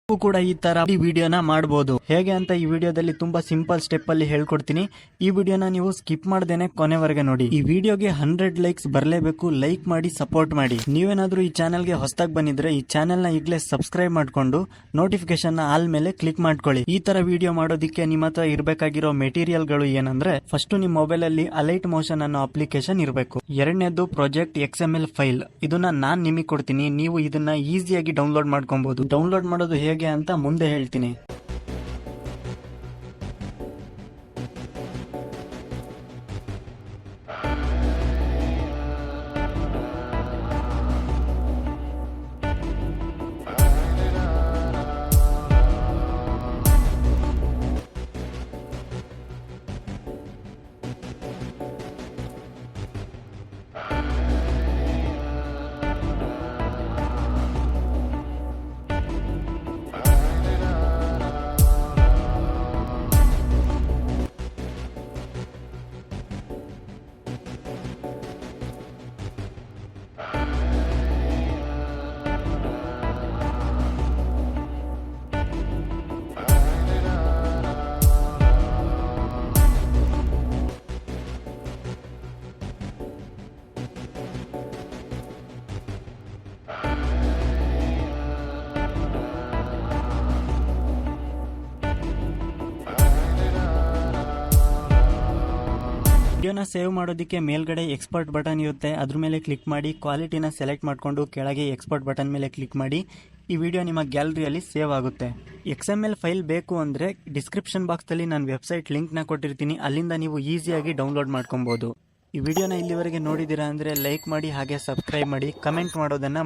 ನೀವು ಕೂಡ ಈ ತರ ವಿಡಿಯೋನ ಮಾಡಬಹುದು. ಹೇಗೆ ಅಂತ ಈ ವಿಡಿಯೋದಲ್ಲಿ ತುಂಬಾ ಸಿಂಪಲ್ ಸ್ಟೆಪ್ ಅಲ್ಲಿ ಹೇಳ್ಕೊಡ್ತೀನಿ. ಈ ವಿಡಿಯೋನ ನೀವು ಸ್ಕಿಪ್ ಮಾಡದೇನೆ ಕೊನೆವರೆಗೆ ನೋಡಿ. ಈ ವಿಡಿಯೋಗೆ 100 ಲೈಕ್ಸ್ ಬರಲೇಬೇಕು. ಲೈಕ್ ಮಾಡಿ ಸಪೋರ್ಟ್ ಮಾಡಿ. ನೀವೇನಾದ್ರೂ ಈ ಚಾನೆಲ್ಗೆ ಹೊಸದಾಗಿ ಬಂದಿದ್ರೆ ಈ ಚಾನೆಲ್ ನ ಈಗಲೇ ಸಬ್ಸ್ಕ್ರೈಬ್ ಮಾಡ್ಕೊಂಡು ನೋಟಿಫಿಕೇಶನ್ ನ ಆಲ್ ಮೇಲೆ ಕ್ಲಿಕ್ ಮಾಡ್ಕೊಳ್ಳಿ. ಈ ತರ ವಿಡಿಯೋ ಮಾಡೋದಕ್ಕೆ ನಿಮ್ಮ ಹತ್ರ ಇರಬೇಕಾಗಿರೋ ಮೆಟೀರಿಯಲ್ ಗಳು ಏನಂದ್ರೆ, ಫಸ್ಟ್ ನಿಮ್ಮ ಮೊಬೈಲ್ ಅಲ್ಲಿ ಅಲೈಟ್ ಮೋಷನ್ ಅನ್ನೋ ಅಪ್ಲಿಕೇಶನ್ ಇರಬೇಕು. ಎರಡನೇದು ಪ್ರಾಜೆಕ್ಟ್ XML ಫೈಲ್. ಇದನ್ನ ನಾನ್ ನಿಮಗೆ ಕೊಡ್ತೀನಿ. ನೀವು ಇದನ್ನ ಈಸಿಯಾಗಿ ಡೌನ್ಲೋಡ್ ಮಾಡ್ಕೊಬಹುದು. ಡೌನ್ಲೋಡ್ ಮಾಡೋದು ಹೇಗೆ ಅಂತ ಮುಂದೆ ಹೇಳ್ತೀನಿ. ವಿಡಿಯೋನ ಸೇವ್ ಮಾಡೋದಕ್ಕೆ ಮೇಲ್ಗಡೆ ಎಕ್ಸ್ಪೋರ್ಟ್ ಬಟನ್ ಇರುತ್ತೆ. ಅದ್ರ ಮೇಲೆ ಕ್ಲಿಕ್ ಮಾಡಿ ಕ್ವಾಲಿಟಿನ ಸೆಲೆಕ್ಟ್ ಮಾಡಿಕೊಂಡು ಕೆಳಗೆ ಎಕ್ಸ್ಪೋರ್ಟ್ ಬಟನ್ ಮೇಲೆ ಕ್ಲಿಕ್ ಮಾಡಿ. ಈ ವಿಡಿಯೋ ನಿಮ್ಮ ಗ್ಯಾಲರಿಯಲ್ಲಿ ಸೇವ್ ಆಗುತ್ತೆ. XML ಫೈಲ್ ಬೇಕು ಅಂದರೆ ಡಿಸ್ಕ್ರಿಪ್ಷನ್ ಬಾಕ್ಸಲ್ಲಿ ನಾನು ವೆಬ್ಸೈಟ್ ಲಿಂಕ್ನ ಕೊಟ್ಟಿರ್ತೀನಿ. ಅಲ್ಲಿಂದ ನೀವು ಈಸಿಯಾಗಿ ಡೌನ್ಲೋಡ್ ಮಾಡ್ಕೊಬೋದು. ಈ ವಿಡಿಯೋನ ಇಲ್ಲಿವರೆಗೆ ನೋಡಿದ್ದೀರಾ ಅಂದರೆ ಲೈಕ್ ಮಾಡಿ, ಹಾಗೆ ಸಬ್ಸ್ಕ್ರೈಬ್ ಮಾಡಿ, ಕಮೆಂಟ್ ಮಾಡೋದನ್ನು